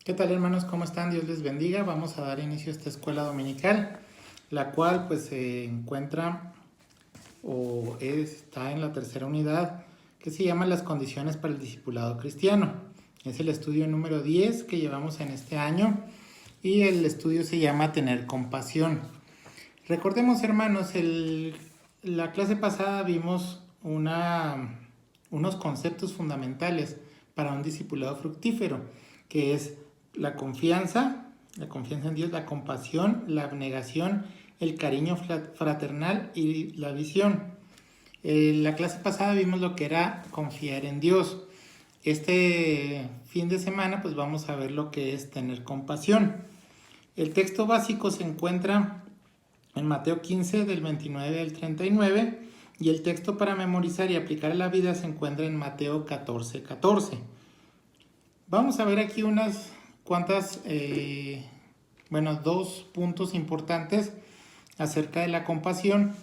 ¿Qué tal, hermanos? ¿Cómo están? Dios les bendiga. Vamos a dar inicio a esta escuela dominical, la cual pues se encuentra o está en la tercera unidad, que se llama Las condiciones para el discipulado cristiano. Es el estudio número 10 que llevamos en este año y el estudio se llama Tener compasión. Recordemos, hermanos, la clase pasada vimos unos conceptos fundamentales para un discipulado fructífero, que es la confianza en Dios, la compasión, la abnegación, el cariño fraternal y la visión. La clase pasada vimos lo que era confiar en Dios. Este fin de semana pues vamos a ver lo que es tener compasión. El texto básico se encuentra en Mateo 15 del 29 al 39 y el texto para memorizar y aplicar a la vida se encuentra en Mateo 14:14. Vamos a ver aquí unas cuantas, dos puntos importantes acerca de la compasión.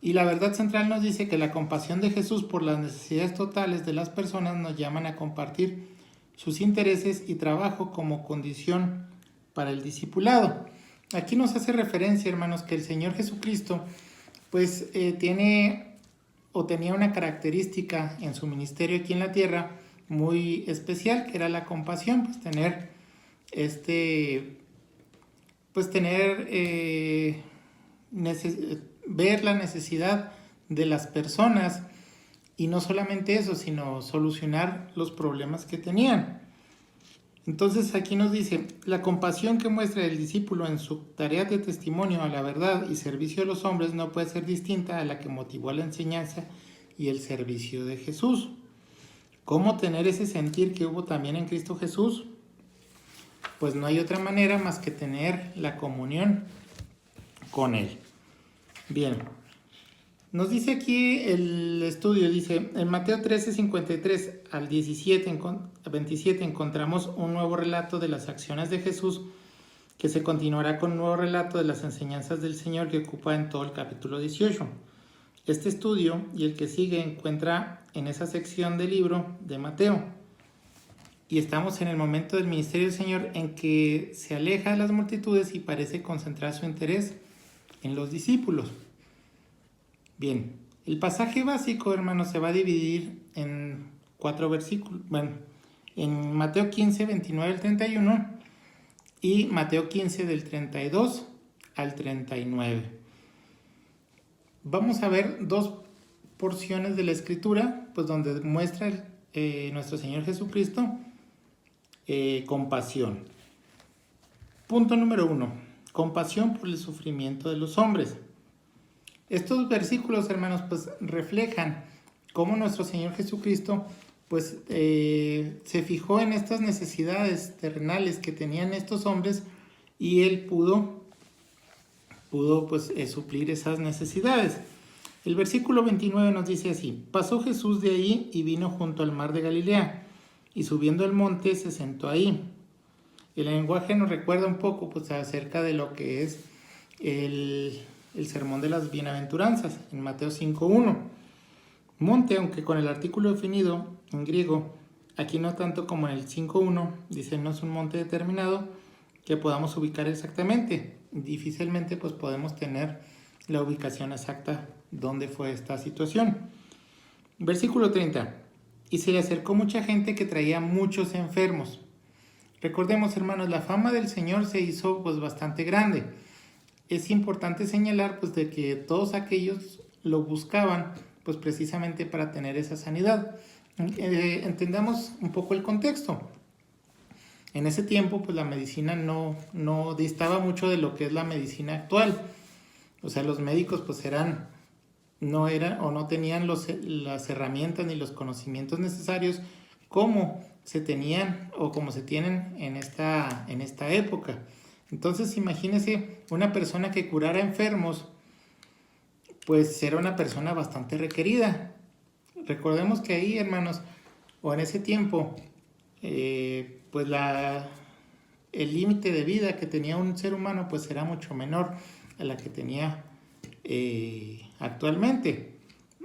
Y la verdad central nos dice que la compasión de Jesús por las necesidades totales de las personas nos llaman a compartir sus intereses y trabajo como condición para el discipulado. Aquí nos hace referencia, hermanos, que el Señor Jesucristo pues tenía una característica en su ministerio aquí en la tierra muy especial, que era la compasión, pues ver la necesidad de las personas y no solamente eso, sino solucionar los problemas que tenían. Entonces aquí nos dice, la compasión que muestra el discípulo en su tarea de testimonio a la verdad y servicio a los hombres no puede ser distinta a la que motivó la enseñanza y el servicio de Jesús. ¿Cómo tener ese sentir que hubo también en Cristo Jesús? Pues no hay otra manera más que tener la comunión con Él. Bien, nos dice aquí el estudio, dice, en Mateo 13:53 al 27 encontramos un nuevo relato de las acciones de Jesús, que se continuará con un nuevo relato de las enseñanzas del Señor que ocupa en todo el capítulo 18. Este estudio y el que sigue encuentra en esa sección del libro de Mateo. Y estamos en el momento del ministerio del Señor en que se aleja de las multitudes y parece concentrar su interés en los discípulos. Bien, el pasaje básico, hermanos, se va a dividir en 4 versículos. Bueno, en Mateo 15, 29 al 31 y Mateo 15 del 32 al 39. Vamos a ver dos porciones de la Escritura, pues donde muestra nuestro Señor Jesucristo compasión. Punto número 1. Compasión por el sufrimiento de los hombres. Estos versículos, hermanos, pues reflejan cómo nuestro Señor Jesucristo pues se fijó en estas necesidades terrenales que tenían estos hombres y Él pudo pues suplir esas necesidades. El versículo 29 nos dice así: pasó Jesús de ahí y vino junto al mar de Galilea, y subiendo al monte se sentó ahí. El lenguaje nos recuerda un poco pues acerca de lo que es el sermón de las bienaventuranzas en Mateo 5:1. Monte, aunque con el artículo definido en griego, aquí no tanto como en el 5:1, dice no es un monte determinado que podamos ubicar exactamente. Difícilmente pues podemos tener la ubicación exacta donde fue esta situación. Versículo 30. Y se le acercó mucha gente que traía muchos enfermos. Recordemos, hermanos, la fama del Señor se hizo pues bastante grande. Es importante señalar pues de que todos aquellos lo buscaban pues precisamente para tener esa sanidad. Entendamos un poco el contexto. En ese tiempo pues la medicina no distaba mucho de lo que es la medicina actual. O sea, los médicos pues no tenían las herramientas ni los conocimientos necesarios como se tenían o como se tienen en esta época. Entonces imagínense una persona que curara enfermos, pues era una persona bastante requerida. Recordemos que ahí, hermanos, o en ese tiempo, pues el límite de vida que tenía un ser humano pues era mucho menor a la que tenía actualmente.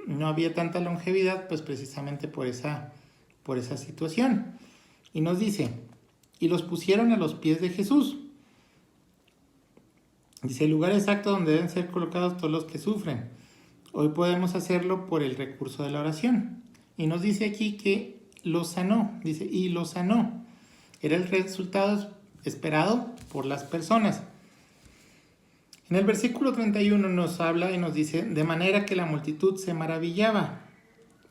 No había tanta longevidad pues precisamente por esa situación. Y nos dice, y los pusieron a los pies de Jesús. Dice, el lugar exacto donde deben ser colocados todos los que sufren. Hoy podemos hacerlo por el recurso de la oración. Y nos dice aquí que los sanó, dice, y los sanó. Era el resultado esperado por las personas. En el versículo 31 nos habla y nos dice, de manera que la multitud se maravillaba.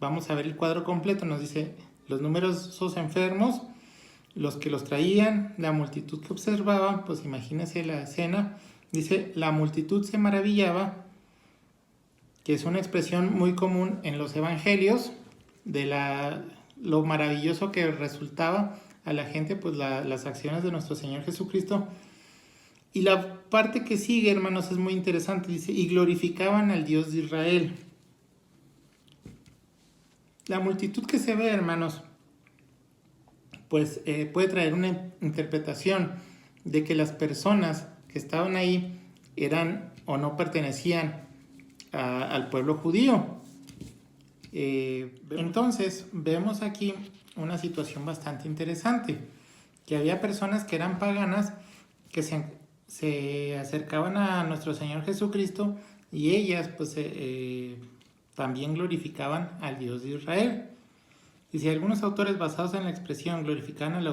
Vamos a ver el cuadro completo, nos dice los numerosos enfermos, los que los traían, la multitud que observaba, pues imagínense la escena. Dice, la multitud se maravillaba, que es una expresión muy común en los evangelios, de lo maravilloso que resultaba a la gente, pues las acciones de nuestro Señor Jesucristo. Y la parte que sigue, hermanos, es muy interesante. Dice, y glorificaban al Dios de Israel. La multitud que se ve, hermanos, pues puede traer una interpretación de que las personas que estaban ahí eran o no pertenecían al pueblo judío. Entonces, vemos aquí una situación bastante interesante, que había personas que eran paganas, que se acercaban a nuestro Señor Jesucristo, y ellas pues también glorificaban al Dios de Israel. Y si algunos autores basados en la expresión glorificaban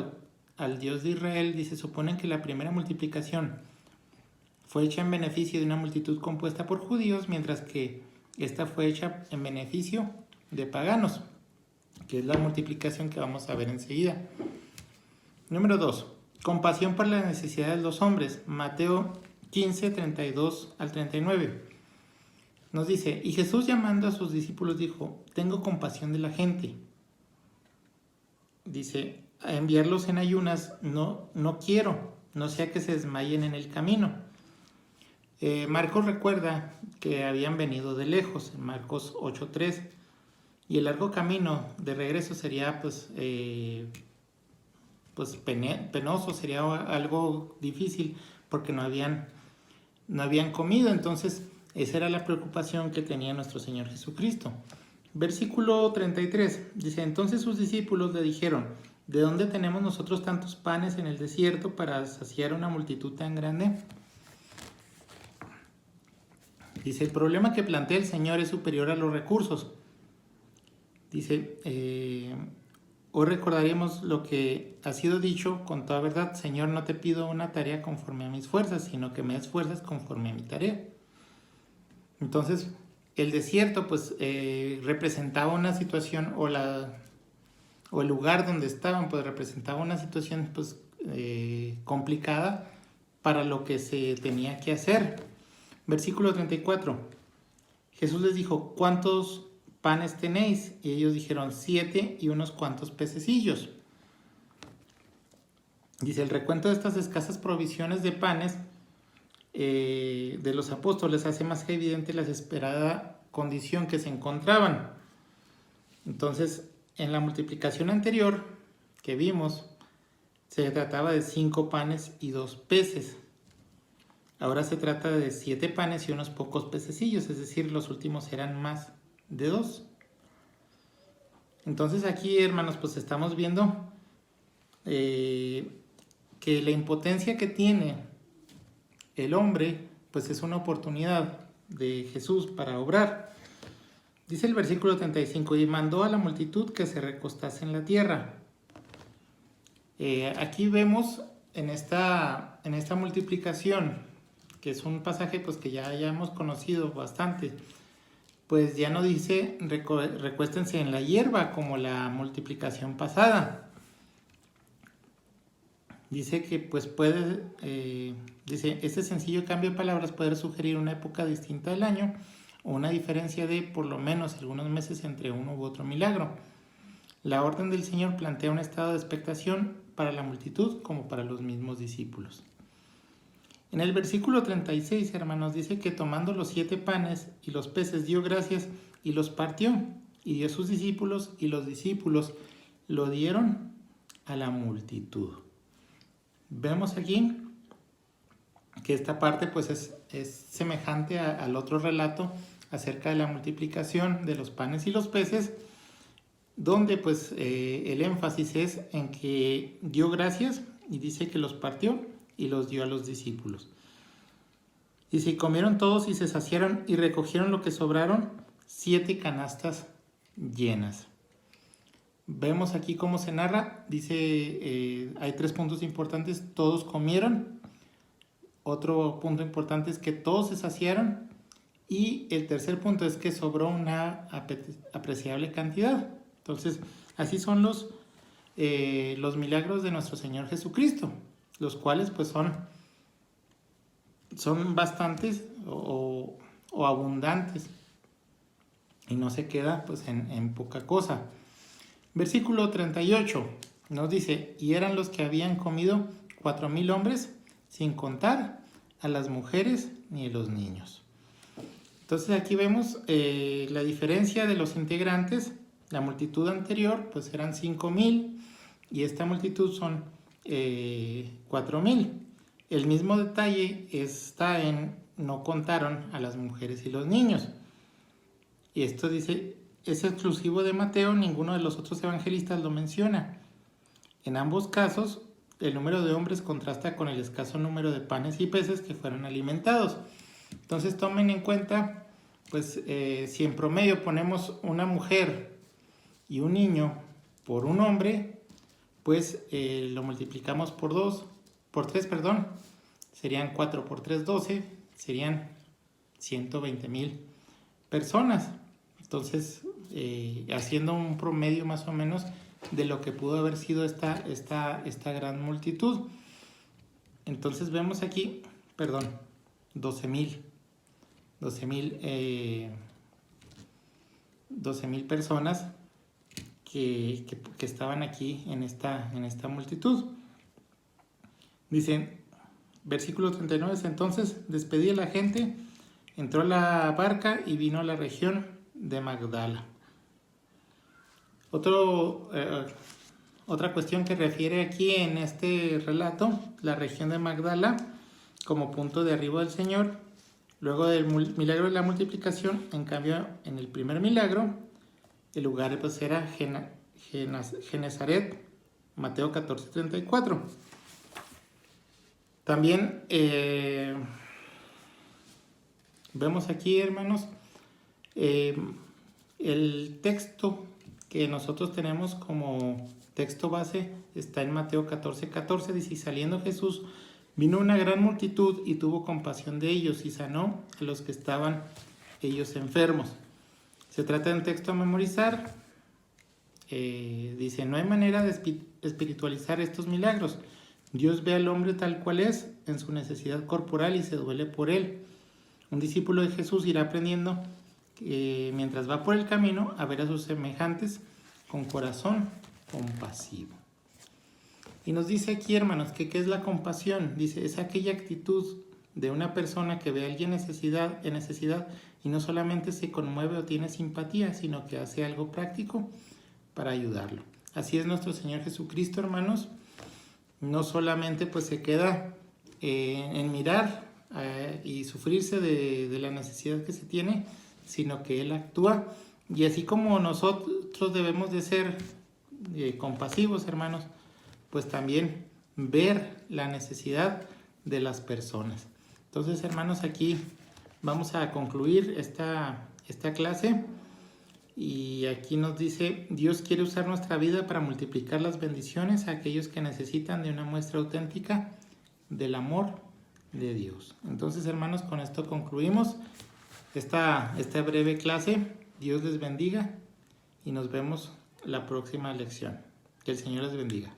al Dios de Israel, dice, suponen que la primera multiplicación fue hecha en beneficio de una multitud compuesta por judíos, mientras que esta fue hecha en beneficio de paganos, que es la multiplicación que vamos a ver enseguida. Número 2. Compasión por las necesidades de los hombres. Mateo 15, 32 al 39. Nos dice, y Jesús llamando a sus discípulos dijo, tengo compasión de la gente. Dice, a enviarlos en ayunas no quiero, no sea que se desmayen en el camino. Marcos recuerda que habían venido de lejos, en Marcos 8:3, y el largo camino de regreso sería pues penoso, sería algo difícil porque no habían comido. Entonces esa era la preocupación que tenía nuestro Señor Jesucristo. Versículo 33 dice, entonces sus discípulos le dijeron, ¿de dónde tenemos nosotros tantos panes en el desierto para saciar una multitud tan grande? Dice, el problema que plantea el Señor es superior a los recursos. Dice, hoy recordaremos lo que ha sido dicho con toda verdad. Señor, no te pido una tarea conforme a mis fuerzas, sino que me des fuerzas conforme a mi tarea. Entonces, el desierto pues representaba una situación, o el lugar donde estaban pues representaba una situación pues complicada para lo que se tenía que hacer. Versículo 34. Jesús les dijo, ¿cuántos panes tenéis? Y ellos dijeron, 7 y unos cuantos pececillos. Dice, el recuento de estas escasas provisiones de panes de los apóstoles hace más evidente la desesperada condición que se encontraban. Entonces, en la multiplicación anterior que vimos, se trataba de 5 panes y 2 peces. Ahora se trata de 7 panes y unos pocos pececillos, es decir, los últimos eran más de 2. Entonces aquí, hermanos, pues estamos viendo que la impotencia que tiene el hombre, pues es una oportunidad de Jesús para obrar. Dice el versículo 35, y mandó a la multitud que se recostase en la tierra. Aquí vemos en esta multiplicación, que es un pasaje pues que ya hemos conocido bastante, pues ya no dice recuéstense en la hierba como la multiplicación pasada. Dice que pues dice, este sencillo cambio de palabras puede sugerir una época distinta del año o una diferencia de por lo menos algunos meses entre uno u otro milagro. La orden del Señor plantea un estado de expectación para la multitud como para los mismos discípulos. En el versículo 36, hermanos, dice que tomando los 7 panes y los peces dio gracias y los partió y dio a sus discípulos, y los discípulos lo dieron a la multitud. Vemos aquí que esta parte pues es semejante al otro relato acerca de la multiplicación de los panes y los peces, donde pues el énfasis es en que dio gracias y dice que los partió y los dio a los discípulos. Dice, y comieron todos y se saciaron y recogieron lo que sobraron, 7 canastas llenas. Vemos aquí cómo se narra, dice, hay 3 puntos importantes, todos comieron. Otro punto importante es que todos se saciaron. Y el tercer punto es que sobró una apreciable cantidad. Entonces, así son los milagros de nuestro Señor Jesucristo, los cuales pues son bastantes o abundantes y no se queda pues en poca cosa. Versículo 38 nos dice, y eran los que habían comido 4,000 hombres, sin contar a las mujeres ni a los niños. Entonces aquí vemos la diferencia de los integrantes. La multitud anterior pues eran 5,000 y esta multitud son 4,000. El mismo detalle está en no contaron a las mujeres y los niños. Y esto dice, es exclusivo de Mateo, ninguno de los otros evangelistas lo menciona. En ambos casos, el número de hombres contrasta con el escaso número de panes y peces que fueron alimentados. Entonces tomen en cuenta, pues si en promedio ponemos una mujer y un niño por un hombre, pues lo multiplicamos por 3, serían 4 por 3, 12, serían 120,000 personas. Entonces, haciendo un promedio más o menos de lo que pudo haber sido esta gran multitud. Entonces vemos aquí, 12,000 personas que estaban aquí en esta multitud. Dicen, versículo 39, entonces despedí a la gente, entró a la barca y vino a la región de Magdala. Otra cuestión que refiere aquí en este relato, la región de Magdala, como punto de arribo del Señor, luego del milagro de la multiplicación. En cambio, en el primer milagro, el lugar pues era Genezaret, Mateo 14:34. También vemos aquí, hermanos, el texto que nosotros tenemos como texto base está en Mateo 14:14. Dice, y saliendo Jesús, vino una gran multitud y tuvo compasión de ellos y sanó a los que estaban ellos enfermos. Se trata de un texto a memorizar. Dice, no hay manera de espiritualizar estos milagros. Dios ve al hombre tal cual es, en su necesidad corporal, y se duele por él. Un discípulo de Jesús irá aprendiendo mientras va por el camino a ver a sus semejantes con corazón compasivo. Y nos dice aquí, hermanos, que ¿qué es la compasión? Dice, es aquella actitud de una persona que ve a alguien en necesidad y no solamente se conmueve o tiene simpatía, sino que hace algo práctico para ayudarlo. Así es nuestro Señor Jesucristo, hermanos. No solamente pues se queda en mirar y sufrirse de la necesidad que se tiene, sino que Él actúa. Y así como nosotros debemos de ser compasivos, hermanos, pues también ver la necesidad de las personas. Entonces, hermanos, aquí vamos a concluir esta clase. Y aquí nos dice, Dios quiere usar nuestra vida para multiplicar las bendiciones a aquellos que necesitan de una muestra auténtica del amor de Dios. Entonces, hermanos, con esto concluimos esta breve clase. Dios les bendiga y nos vemos la próxima lección. Que el Señor les bendiga.